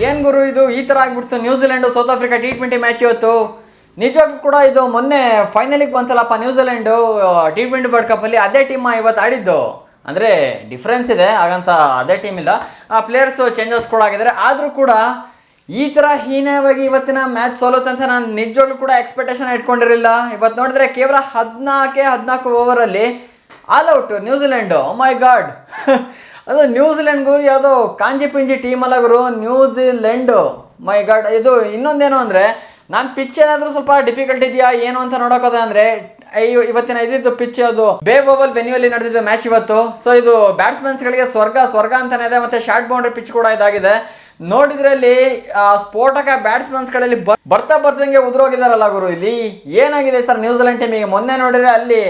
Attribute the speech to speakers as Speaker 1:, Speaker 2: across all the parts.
Speaker 1: ಏನ್ ಗುರು ಇದು ಈ ತರ ಆಗ್ಬಿಡ್ತು New Zealand south Africa T20 match ಇವತ್ತು. ನಿಜವಾಗ್ಲೂ ಕೂಡ ಇದು ಮೊನ್ನೆ ಫೈನಲಿಗೆ ಬಂತಲ್ಲಪ್ಪ ನ್ಯೂಜಿಲೆಂಡ್ T20 ವರ್ಲ್ಡ್ ಕಪ್ ಅಲ್ಲಿ, ಅದೇ ಟೀಮ್ ಇವತ್ತು ಆಡಿದ್ದು. ಅಂದ್ರೆ ಡಿಫ್ರೆನ್ಸ್ ಇದೆ, ಹಾಗಂತ ಅದೇ ಟೀಮ್ ಇಲ್ಲ, ಪ್ಲೇಯರ್ಸ್ ಚೇಂಜಸ್ ಕೂಡ ಆಗಿದ್ದಾರೆ. ಆದ್ರೂ ಕೂಡ ಈ ತರ ಹೀನವಾಗಿ ಇವತ್ತಿನ ಮ್ಯಾಚ್ ಸೋಲುತ್ತೆ ಅಂತ ನಾನು ನಿಜವಾಗ್ಲೂ ಕೂಡ ಎಕ್ಸ್ಪೆಕ್ಟೇಷನ್ ಇಟ್ಕೊಂಡಿರಲಿಲ್ಲ. ಇವತ್ತು ನೋಡಿದ್ರೆ ಕೇವಲ 14 ಓವರಲ್ಲಿ ಆಲ್ ಔಟ್ ನ್ಯೂಜಿಲೆಂಡ್. ಮೈ ಗಾಡ್ ಅದು ನ್ಯೂಜಿಲೆಂಡ್ಗೂ ಯಾವುದೋ ಕಾಂಜಿ ಪಿಂಜಿ ಟೀಮ್ ಅಲ್ಲ ಗುರು, ನ್ಯೂಜಿಲೆಂಡ್. ಮೈ ಗಾಡ್. ಇದು ಇನ್ನೊಂದೇನು ಅಂದರೆ, ನಾನು ಪಿಚ್ ಏನಾದರೂ ಸ್ವಲ್ಪ ಡಿಫಿಕಲ್ಟ್ ಇದೆಯಾ ಏನು ಅಂತ ನೋಡೋಕೋದೆ ಅಂದರೆ, ಇವತ್ತಿನ ಇದ್ದಿದ್ದು ಪಿಚ್ ಅದು ಬೇವ್ ಓವಲ್ ವೆನ್ಯೂಲಿ ನಡೆದಿದ್ದು ಮ್ಯಾಚ್ ಇವತ್ತು. ಸೊ ಇದು ಬ್ಯಾಟ್ಸ್ಮನ್ಸ್ಗಳಿಗೆ ಸ್ವರ್ಗ ಅಂತಾನೆ ಇದೆ, ಮತ್ತೆ ಶಾರ್ಟ್ ಬೌಂಡ್ರಿ ಪಿಚ್ ಕೂಡ ಇದಾಗಿದೆ. ನೋಡಿದ್ರೆ ಇಲ್ಲಿ ಸ್ಫೋಟಕ ಬ್ಯಾಟ್ಸ್ಮನ್ಸ್ಗಳಲ್ಲಿ ಬರ್ದಂಗೆ ಉದುರೋಗಿದಾರಲ್ಲ ಗುರು. ಇಲ್ಲಿ ಏನಾಗಿದೆ ಸರ್ ನ್ಯೂಜಿಲೆಂಡ್ ಟೀಮಿಗೆ? ಮೊನ್ನೆ ನೋಡಿದ್ರೆ ಅಲ್ಲಿ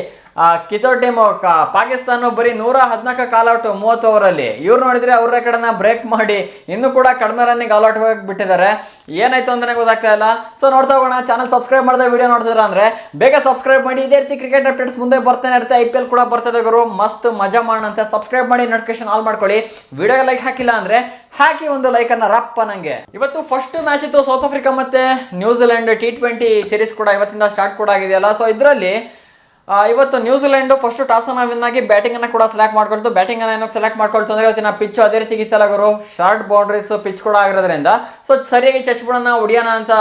Speaker 1: ಕಿತ್ತೂರ್ ಟೀಮ್ ಪಾಕಿಸ್ತಾನ ಬರೀ 114 ಕಾಲ್ಔಟ್ 30 ಓವರಲ್ಲಿ. ಇವ್ರು ನೋಡಿದ್ರೆ ಅವ್ರ ರೆಕಾರ್ಡನ್ನ ಬ್ರೇಕ್ ಮಾಡಿ ಇನ್ನೂ ಕೂಡ ಕಡಿಮೆ ರನ್ನಿಗೆ ಆಲ್ಔಟ್ ಬಿಟ್ಟಿದ್ದಾರೆ. ಏನಾಯ್ತು ಅಂತಾನೆ ಗೊತ್ತಾಗ್ತಾ ಇಲ್ಲ. ಸೊ ನೋಡ್ತಾ ಹೋಗೋಣ. ಚಾನಲ್ ಸಬ್ಸ್ಕ್ರೈಬ್ ಮಾಡಿದ್ರೆ ವಿಡಿಯೋ ನೋಡ್ತಿದ್ರ ಅಂದ್ರೆ ಬೇಗ ಸಬ್ಸ್ಕ್ರೈಬ್ ಮಾಡಿ. ಇದೇ ರೀತಿ ಕ್ರಿಕೆಟ್ ಅಪ್ಡೇಟ್ಸ್ ಮುಂದೆ ಬರ್ತಾನೆ ಇರುತ್ತೆ. IPL ಕೂಡ ಬರ್ತದೆ ಗುರು, ಮಸ್ತ್ ಮಜಾ ಮಾಡೋಣಂತೆ. ಸಬ್ಸ್ಕ್ರೈಬ್ ಮಾಡಿ, ನೋಟಿಫಿಕೇಶನ್ ಆಲ್ ಮಾಡ್ಕೊಳ್ಳಿ. ವಿಡಿಯೋ ಲೈಕ್ ಹಾಕಿಲ್ಲ ಅಂದ್ರೆ ಹಾಕಿ ಒಂದು ಲೈಕ್ ಅನ್ನ ರಪ್ಪ ನಂಗೆ. ಇವತ್ತು ಫಸ್ಟ್ ಮ್ಯಾಚ್ ಇತ್ತು ಸೌತ್ ಆಫ್ರಿಕಾ ಮತ್ತೆ ನ್ಯೂಜಿಲೆಂಡ್ T20 ಸೀರೀಸ್ ಕೂಡ ಇವತ್ತಿಂದ ಸ್ಟಾರ್ಟ್ ಕೂಡ ಆಗಿದೆಯಲ್ಲ. ಸೊ ಇದರಲ್ಲಿ ಇವತ್ತು ನ್ಯೂಜಿಲೆಂಡ್ ಫಸ್ಟ್ ಟಾಸ್ ಅನ್ನ ವಿನ್ ಆಗಿ ಬ್ಯಾಟಿಂಗ್ ಅನ್ನ ಕೂಡ ಸೆಲೆಕ್ಟ್ ಮಾಡ್ಕೊಳ್ತು. ಬ್ಯಾಟಿಂಗ್ ಅನ್ನ ಏನೋ ಸೆಲೆಕ್ಟ್ ಮಾಡ್ಕೊಳ್ತು ಅಂದ್ರೆ ಇವತ್ತಿನ ಪಿಚ್ ಅದೇ ರೀತಿ ಇತ್ತಲ್ಲ ಗುರು, ಶಾರ್ಟ್ ಬೌಂಡ್ರೀಸ್ ಪಿಚ್ ಕೂಡ ಆಗಿರೋದ್ರಿಂದ ಸೊ ಸರಿಯಾಗಿ ಚಚ್ ಬಿಡೋಣ ಹೊಡಿಯೋಣ ಅಂತ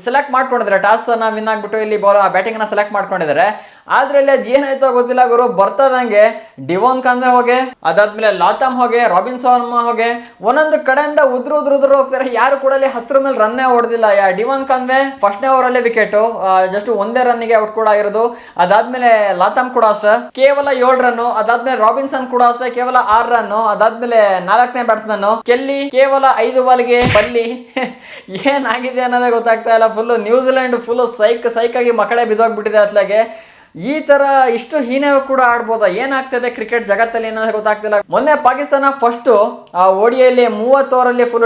Speaker 1: ಸೆಲೆಕ್ಟ್ ಮಾಡ್ಕೊಂಡಿದ್ದಾರೆ. ಟಾಸ್ ಅನ್ನ ವಿನ್ ಆಗ್ಬಿಟ್ಟು ಇಲ್ಲಿ ಬ್ಯಾಟಿಂಗ್ ಅನ್ನ ಸೆಲೆಕ್ಟ್ ಮಾಡ್ಕೊಂಡಿದ್ದಾರೆ. ಆದ್ರೆ ಇಲ್ಲಿ ಅದು ಏನಾಯ್ತೋ ಗೊತ್ತಿಲ್ಲ ಗುರು, ಬರ್ತದಂಗೆ ಡಿವಾನ್ ಕಾನ್ವೆ ಹೋಗಿ, ಅದಾದ್ಮೇಲೆ ಲಾಥಮ್ ಹೋಗಿ, ರಾಬಿನ್ಸನ್ ಹೋಗಿ, ಒಂದೊಂದು ಕಡೆಯಿಂದ ಉದ್ರು ಹೋಗ್ತಾರೆ. ಯಾರು ಕೂಡ ಅಲ್ಲಿ 10 ಮೇಲೆ ರನ್ನೇ ಹೊಡೆದಿಲ್ಲ. ಡಿವಾನ್ ಕಾನ್ವೆ ಫಸ್ಟ್ನೇ ಓವರ್ ಅಲ್ಲೇ ವಿಕೆಟ್, ಜಸ್ಟ್ ಒಂದೇ ರನ್ನಿಗೆ ಔಟ್ ಕೂಡ ಆಗಿರೋದು. ಅದಾದ್ಮೇಲೆ ಲಾಥಮ್ ಕೂಡ ಅಷ್ಟೇ ಕೇವಲ 7 ರನ್ನು. ಅದಾದ್ಮೇಲೆ ರಾಬಿನ್ಸನ್ ಕೂಡ ಅಷ್ಟೇ ಕೇವಲ 6 ರನ್ನು. ಅದಾದ್ಮೇಲೆ 4ನೇ ಬ್ಯಾಟ್ಸ್ಮನ್ ಕೆಲ್ಲಿ ಕೇವಲ 5 ಬಾಲ್ಗೆ ಬಲ್ಲಿ. ಏನಾಗಿದೆ ಅನ್ನೋದೇ ಗೊತ್ತಾಗ್ತಾ ಇಲ್ಲ. ಫುಲ್ ನ್ಯೂಜಿಲೆಂಡ್ ಫುಲ್ ಸೈಕ್ ಆಗಿ ಮಕ್ಕಳೇ ಬಿದ್ದೋಗ್ಬಿಟ್ಟಿದೆ ಅತ್ಲಾಗೆ. ಈ ತರ ಇಷ್ಟು ಹೀನ ಕೂಡ ಆಡ್ಬೋದಾ? ಏನಾಗ್ತದೆ ಕ್ರಿಕೆಟ್ ಜಗತ್ತಲ್ಲಿ ಅನ್ನೋದು ಗೊತ್ತಾಗ್ತಿಲ್ಲ. ಮೊನ್ನೆ ಪಾಕಿಸ್ತಾನ ಫಸ್ಟ್ ಓಡಿಯಲ್ಲಿ 30 ಓವರಲ್ಲಿ ಫುಲ್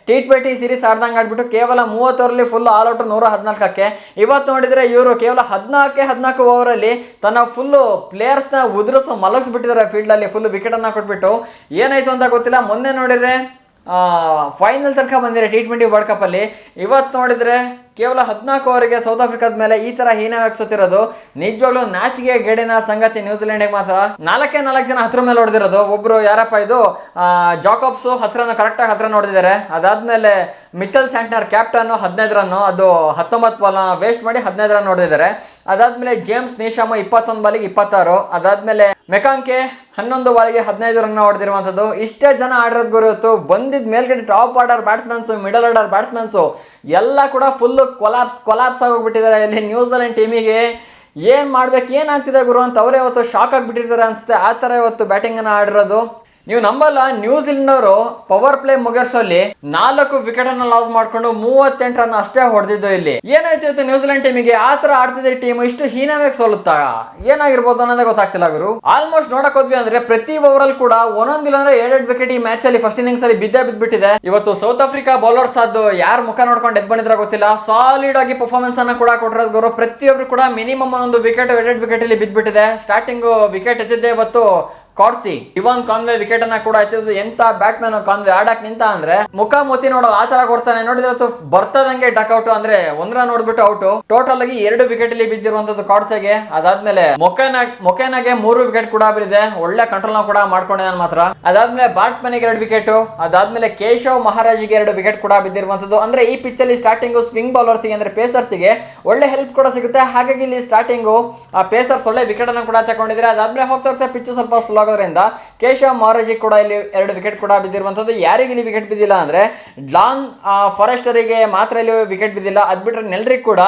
Speaker 1: T20 ಸೀರೀಸ್ ಆಡ್ದಂಗೆ ಆಡ್ಬಿಟ್ಟು ಕೇವಲ 30 ಓವರಲ್ಲಿ ಫುಲ್ ಆಲ್ ಔಟ್ 114ಕ್ಕೆ. ಇವತ್ತು ನೋಡಿದ್ರೆ ಇವರು ಕೇವಲ 14 ಓವರಲ್ಲಿ ತನ್ನ ಫುಲ್ಲು ಪ್ಲೇಯರ್ಸ್ನ ಮಲಗಿಸ್ಬಿಟ್ಟಿದ್ದಾರೆ ಫೀಲ್ಡ್ ಅಲ್ಲಿ, ಫುಲ್ ವಿಕೆಟ್ ಅನ್ನ ಕೊಟ್ಬಿಟ್ಟು. ಏನಾಯ್ತು ಅಂತ ಗೊತ್ತಿಲ್ಲ. ಮೊನ್ನೆ ನೋಡಿದ್ರೆ ಫೈನಲ್ ತನಕ ಬಂದಿದೆ T20 ವರ್ಲ್ಡ್ ಕಪ್ ಅಲ್ಲಿ. ಇವತ್ತು ನೋಡಿದ್ರೆ ಕೇವಲ 14 ಓವರಿಗೆ ಸೌತ್ ಆಫ್ರಿಕಾದ ಮೇಲೆ ಈ ತರ ಹೀನವಾಗಿ ಸೋತಿರೋದು ನಿಜವಾಗ್ಲೂ ನಾಚಿಕೆ ಗೇಡಿನ ಸಂಗತಿ. ನ್ಯೂಜಿಲೆಂಡ್ಗೆ ಮಾತ್ರ 4 ಜನ 10 ಮೇಲೆ ಹೊಡೆದಿರೋದು. ಒಬ್ರು ಯಾರಪ್ಪ ಇದು ಜಾಕೋಬ್ಸ್ 10 ರನ್ ಹೊಡೆದಿದ್ದಾರೆ. ಅದಾದ್ಮೇಲೆ ಮಿಚೆಲ್ ಸ್ಯಾಂಟ್ನರ್ ಕ್ಯಾಪ್ಟನ್ 15 ರನ್ನು, ಅದು 19 ಬಾಲ್ ವೇಸ್ಟ್ ಮಾಡಿ 15 ರನ್ ಹೊಡೆದಿದ್ದಾರೆ. ಅದಾದ್ಮೇಲೆ ಜೇಮ್ಸ್ ನೀಶಾಮ್ 21 ಬಾಲಿಗೆ 26. ಅದಾದ್ಮೇಲೆ ಮೆಕಾಂಕೆ 11 ಬಾಲಿಗೆ 15 ರನ್ ಹೊಡೆದಿರುವಂತದ್ದು. ಇಷ್ಟೇ ಜನ ಆಡಿರೋದು ಗುರುತು. ಬಂದಿದ್ ಮೇಲ್ಗಡೆ top order batsmen, middle order batsmen ಎಲ್ಲ ಕೂಡ ಫುಲ್ ಕೊಲಾಪ್ಸ್ ಆಗೋಗ್ಬಿಟ್ಟಿದ್ದಾರೆ. ಇಲ್ಲಿ ನ್ಯೂಜಿಲೆಂಡ್ ಟೀಮಿಗೆ ಏನ್ ಮಾಡ್ಬೇಕು, ಏನಾಗ್ತಿದೆ ಗುರು ಅಂತ ಅವರೇ ಇವತ್ತು ಶಾಕ್ ಆಗಿಬಿಟ್ಟಿರ್ತಾರೆ ಅನ್ಸುತ್ತೆ. ಆ ತರ ಇವತ್ತು ಬ್ಯಾಟಿಂಗ್ ಅನ್ನ ಆಡಿರೋದು. ನೀವು ನಂಬಲ್ಲ, ನ್ಯೂಜಿಲೆಂಡ್ ಅವರು ಪವರ್ ಪ್ಲೇ ಮುಗಿಸೋಲ್ಲಿ 4 ವಿಕೆಟ್ ಅನ್ನ ಲಾಸ್ ಮಾಡ್ಕೊಂಡು 38 ರನ್ ಅಷ್ಟೇ ಹೊಡೆದಿದ್ದು. ಇಲ್ಲಿ ಏನಾಯ್ತು ಇವತ್ತು ನ್ಯೂಜಿಲೆಂಡ್ ಟೀಮಿಗೆ? ಆ ತರ ಆಡ್ತಿದ್ದ ಟೀಮ್ ಇಷ್ಟು ಹೀನವಾಗಿ ಸೋಲುತ್ತಾ? ಏನಾಗಿರ್ಬೋದು ಅನ್ನೋದೇ ಗೊತ್ತಾಗ್ತಿಲ್ಲ ಗುರು. ಆಲ್ಮೋಸ್ಟ್ ನೋಡಕ್ ಹೋದ್ವಿ ಅಂದ್ರೆ ಪ್ರತಿ ಓವರ್ ಅಲ್ಲಿ ಕೂಡ ಒಂದೊಂದಿಲ್ಲ ಅಂದ್ರೆ 7 ವಿಕೆಟ್ ಈ ಮ್ಯಾಚ್ ಅಲ್ಲಿ ಫಸ್ಟ್ ಇನ್ನಿಂಗ್ಸ್ ಅಲ್ಲಿ ಬಿದ್ಬಿಟ್ಟಿದೆ. ಇವತ್ತು ಸೌತ್ ಆಫ್ರಿಕಾ ಬೌಲರ್ಸ್ ಅದು ಯಾರು ಮುಖ ನೋಡ್ಕೊಂಡು ಎದ್ ಬಂದಿದ್ರ ಗೊತ್ತಿಲ್ಲ, ಸಾಲಿಡ್ ಆಗಿ ಪರ್ಫಾರ್ಮೆನ್ಸ್ ಅನ್ನ ಕೂಡ ಕೊಟ್ಟಿರೋದು ಗುರು. ಪ್ರತಿಯೊಬ್ರು ಕೂಡ ಮಿನಿಮಮ್ ಒಂದು ವಿಕೆಟ್ 2 ವಿಕೆಟ್ ಅಲ್ಲಿ ಬಿದ್ಬಿಟ್ಟಿದೆ. ಸ್ಟಾರ್ಟಿಂಗ್ ವಿಕೆಟ್ ಎತ್ತಿದ್ದೆ ಇವತ್ತು ಕಾರ್ಸಿ. ಡಿವಾನ್ ಕಾನ್ವೆ ವಿಕೆಟ್ ಅನ್ನ ಕೂಡ ಎತ್ತಿದ್ದು. ಎಂತ ಬ್ಯಾಟ್ಮನ್ ಕಾನ್ವೆ ಆಡಕ್ ನಿಂತ ಅಂದ್ರೆ ಮುಖ ಮೊತಿ ನೋಡೋದು ಆ ತರ ಕೊಡ್ತಾನೆ. ನೋಡಿದ್ರೆ ಬರ್ತದಂಗೆ ಡಕ್ ಔಟ್, ಅಂದ್ರೆ 1 ರನ್ ನೋಡ್ಬಿಟ್ಟು ಔಟ್. ಟೋಟಲ್ ಆಗಿ 2 ವಿಕೆಟ್ ಅಲ್ಲಿ ಬಿದ್ದಿರುವಂತದ್ದು ಕಾರ್ಸೆಗೆ. ಅದಾದ್ಮೇಲೆ ಮೊಕೆನಾಗೆ 3 ವಿಕೆಟ್ ಕೂಡ ಬಿದ್ದಿದೆ. ಒಳ್ಳೆ ಕಂಟ್ರೋಲ್ ನ ಕೂಡ ಮಾಡ್ಕೊಂಡಿದ್ದಾನೆ ಮಾತ್ರ. ಅದಾದ್ಮೇಲೆ ಬಾಟ್ಮನಿಗೆ 2 ವಿಕೆಟ್. ಅದಾದ್ಮೇಲೆ ಕೇಶವ್ ಮಹಾರಾಜ್ಗೆ 2 ವಿಕೆಟ್ ಕೂಡ ಬಿದ್ದಿರುವಂತದ್ದು. ಅಂದ್ರೆ ಈ ಪಿಚ್ ಅಲ್ಲಿ ಸ್ಟಾರ್ಟಿಂಗ್ ಸ್ವಿಂಗ್ ಬೌಲರ್ಸ್ ಗೆ ಅಂದ್ರೆ ಪೇಸರ್ಸ್ ಗೆ ಒಳ್ಳೆ ಹೆಲ್ಪ್ ಕೂಡ ಸಿಗುತ್ತೆ. ಹಾಗಾಗಿ ಇಲ್ಲಿ ಸ್ಟಾರ್ಟಿಂಗ್ ಪೇಸರ್ಸ್ ಒಳ್ಳೆ ವಿಕೆಟ್ ಅನ್ನು ಕೂಡ ತಗೊಂಡಿದ್ರೆ. ಅದಾದ್ಮೇಲೆ ಹೋಗ್ತಾ ಪಿಚ್ ಸ್ವಲ್ಪ ಸ್ಲೋ ಆಗೋದ್ರಿಂದ ಕೇಶವ್ ಮಹಾರಾಜ್ ಕೂಡ ಇಲ್ಲಿ 2 ವಿಕೆಟ್ ಕೂಡ ಬಿದ್ದಿರುವಂತದ್ದು. ಯಾರಿಗೆ ಇಲ್ಲಿ ವಿಕೆಟ್ ಬಿದ್ದಿಲ್ಲ ಅಂದ್ರೆ ಡ್ಲಾನ್ ಫಾರೆಸ್ಟರಿಗೆ ಮಾತ್ರ ಇಲ್ಲಿ ವಿಕೆಟ್ ಬಿದ್ದಿಲ್ಲ. ಅದ್ ಬಿಟ್ರೆ ನೆಲ್ರಿಗ್ ಕೂಡ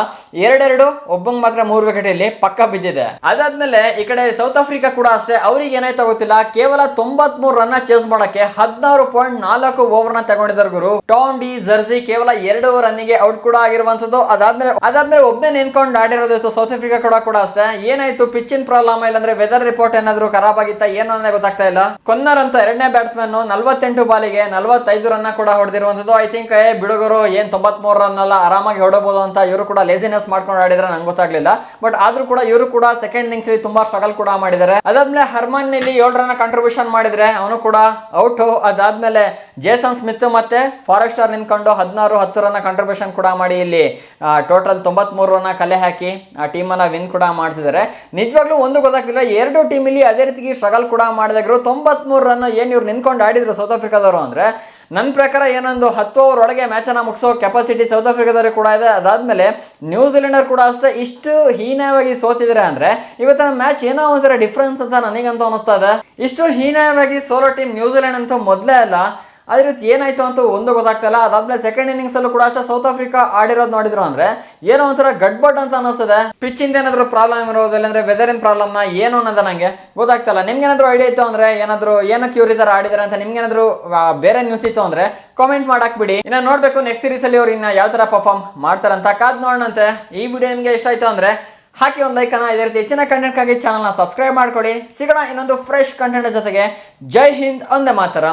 Speaker 1: 2 ಒಬ್ಬಂಗ್ ಮಾತ್ರ 3 ವಿಕೆಟ್ ಇಲ್ಲಿ ಪಕ್ಕ ಬಿದ್ದಿದೆ. ಅದಾದ್ಮೇಲೆ ಈ ಕಡೆ ಸೌತ್ ಆಫ್ರಿಕಾ ಕೂಡ ಅಷ್ಟೇ. ಅವ್ರಿಗೆ ಏನಾಯ್ತು ಗೊತ್ತಿಲ್ಲ, ಕೇವಲ 93 ರನ್ ಚೇಸ್ ಮಾಡಕ್ಕೆ 16.4 ಓವರ್ ನ ತಗೊಂಡಿದ್ದಾರೆ ಗುರು. ಟಾಮ್ ಡಿ ಜರ್ಸಿ ಕೇವಲ 2 ರನ್ನಿಗೆ ಔಟ್ ಕೂಡ ಆಗಿರುವಂತದ್ದು. ಅದಾದ್ಮೇಲೆ ಒಬ್ಬನೇ ನಿಂತ್ಕೊಂಡು ಆಡಿರೋದು ಸೌತ್ ಆಫ್ರಿಕಾ ಕೂಡ ಅಷ್ಟೇ. ಏನಾಯ್ತು ಪಿಚ್ಚಿನ ಪ್ರಾಬ್ಲಮ್ ಇಲ್ಲಾಂದ್ರೆ ವೆದರ್ ರಿಪೋರ್ಟ್ ಏನಾದ್ರು ಖರಾಬ್ ಆಗಿತ್ತ ಏನು ಗೊತ್ತಾಗ್ತಾ ಇಲ್ಲ. ಕೊನ್ನರ್ ಅಂತ 2ನೇ ಬ್ಯಾಟ್ಸ್ಮನ್ 48 ಬಾಲಿಗೆ 45 ರನ್ ಕೂಡ ಹೊಡೆದಿರುವಂತದ್ದು. ಐ ಥಿಂಕ್ ಬಿಡುಗರು ಏನ್ 93 ರನ್ ಅಲ್ಲ, ಆರಾಮಾಗಿ ಹೊಡಬಹುದು ಅಂತ ಇವರು ಕೂಡ ಲೇಸಿನೆಸ್ ಮಾಡ್ಕೊಂಡು ಆಡಿದ್ರೆ ನಂಗೆ ಗೊತ್ತಾಗ್ಲಿಲ್ಲ. ಬಟ್ ಆದ್ರೂ ಕೂಡ ಇವರು ಕೂಡ ಸೆಕೆಂಡ್ ಇನ್ನಿಂಗ್ಸ್ ಅಲ್ಲಿ ತುಂಬಾ ಸ್ಟ್ರಗಲ್ ಕೂಡ ಮಾಡಿದ್ದಾರೆ. ಅದಾದ್ಮೇಲೆ ಹರ್ಮನ್ ಇಲ್ಲಿ 7 ರನ್ ಕಾಂಟ್ರಿಬ್ಯೂಷನ್ ಮಾಡಿದ್ರೆ ಅವನು ಕೂಡ ಔಟ್. ಅದಾದ್ಮೇಲೆ ಜೇಸನ್ ಸ್ಮಿತ್ ಮತ್ತೆ ಫಾರೆಸ್ಟರ್ ನಿಂತ್ಕೊಂಡು 16-10 ರನ್ನ ಕಾಂಟ್ರಿಬ್ಯೂಷನ್ ಕೂಡ ಮಾಡಿ ಇಲ್ಲಿ ಟೋಟಲ್ 93 ರನ್ನ ಕಲೆ ಹಾಕಿ ಆ ಟೀಮನ್ನು ವಿನ್ ಕೂಡ ಮಾಡಿಸಿದ್ದಾರೆ. ನಿಜವಾಗ್ಲೂ ಒಂದು ಗೊತ್ತಾಗ್ತಿಲ್ಲ, ಎರಡು ಟೀಮಲ್ಲಿ ಅದೇ ರೀತಿ ಸ್ಟ್ರಗಲ್ ಕೂಡ ಮಾಡಿದ್ರು. 93 ರನ್ ಏನು ಇವ್ರು ನಿಂತ್ಕೊಂಡು ಆಡಿದ್ರು ಸೌತ್ ಆಫ್ರಿಕಾದವರು ಅಂದರೆ ನನ್ನ ಪ್ರಕಾರ ಏನೊಂದು 10 ಓವರ್ ಒಳಗೆ ಮ್ಯಾಚನ್ನು ಮುಗಿಸೋ ಕೆಪಾಸಿಟಿ ಸೌತ್ ಆಫ್ರಿಕಾದವ್ರಿಗೆ ಕೂಡ ಇದೆ. ಅದಾದಮೇಲೆ ನ್ಯೂಜಿಲೆಂಡರ್ ಕೂಡ ಅಷ್ಟೇ ಇಷ್ಟು ಹೀನಾಯವಾಗಿ ಸೋತಿದ್ದಾರೆ ಅಂದರೆ ಇವತ್ತಿನ ಮ್ಯಾಚ್ ಏನೋ ಒಂಥರ ಡಿಫ್ರೆನ್ಸ್ ಅಂತ ನನಗಂತೂ ಅನಿಸ್ತಾ ಇದೆ. ಇಷ್ಟು ಹೀನಾಯವಾಗಿ ಸೋಲೋ ಟೀಮ್ ನ್ಯೂಜಿಲೆಂಡ್ ಅಂತೂ ಮೊದಲೇ ಅಲ್ಲ. ಅದೇ ರೀತಿ ಏನಾಯ್ತು ಅಂತ ಒಂದು ಗೊತ್ತಾಗ್ತಿಲ್ಲ. ಅದಾದ್ಮೇಲೆ ಸೆಕೆಂಡ್ ಇನ್ನಿಂಗ್ಸಲ್ಲೂ ಕೂಡ ಅಷ್ಟೇ ಸೌತ್ ಆಫ್ರಿಕಾ ಆಡಿರೋದು ನೋಡಿದ್ರು ಅಂದರೆ ಏನೋ ಒಂಥರ ಗಡ್ಬಡ್ ಅಂತ ಅನಿಸ್ತದೆ. ಪಿಚ್ಚಿಂದ ಏನಾದರೂ ಪ್ರಾಬ್ಲಮ್ ಇರೋದು, ಇಲ್ಲಾಂದ್ರೆ ವೆದರಿನ ಪ್ರಾಬ್ಲಮ್ನ ಏನು ಅನ್ನೋದು ನನಗೆ ಗೊತ್ತಾಗ್ತಿಲ್ಲ. ನಿಮ್ಗೇನಾದರೂ ಐಡಿಯಾ ಇತ್ತು ಅಂದರೆ ಏನಕ್ಕೆ ಇವ್ರು ಈ ಥರ ಆಡಿದಾರೆ ಅಂತ ನಿಮ್ಗೇನಾದರೂ ಬೇರೆ ನ್ಯೂಸ್ ಇತ್ತು ಅಂದರೆ ಕಾಮೆಂಟ್ ಮಾಡಾಕ್ಬಿಡಿ. ಇನ್ನು ನೋಡಬೇಕು ನೆಕ್ಸ್ಟ್ ಸೀರೀಸಲ್ಲಿ ಅವ್ರು ಇನ್ನು ಯಾವ ಥರ ಪರ್ಫಾರ್ಮ್ ಮಾಡ್ತಾರಂತ ಕಾದ್ ನೋಡೋಣಂತೆ. ಈ ವಿಡಿಯೋ ನಿಮಗೆ ಇಷ್ಟ ಆಯಿತು ಅಂದರೆ ಹಾಕಿ ಒಂದು ಲೈಕನ್ನು. ಇದೇ ರೀತಿ ಹೆಚ್ಚಿನ ಕಂಟೆಂಟ್ಗಾಗಿ ಚಾನಲ್ನ ಸಬ್ಸ್ಕ್ರೈಬ್ ಮಾಡ್ಕೊಡಿ. ಸಿಗೋಣ ಇನ್ನೊಂದು ಫ್ರೆಶ್ ಕಂಟೆಂಟ್ ಜೊತೆಗೆ. ಜೈ ಹಿಂದ್, ಒಂದೇ ಮಾತರಂ.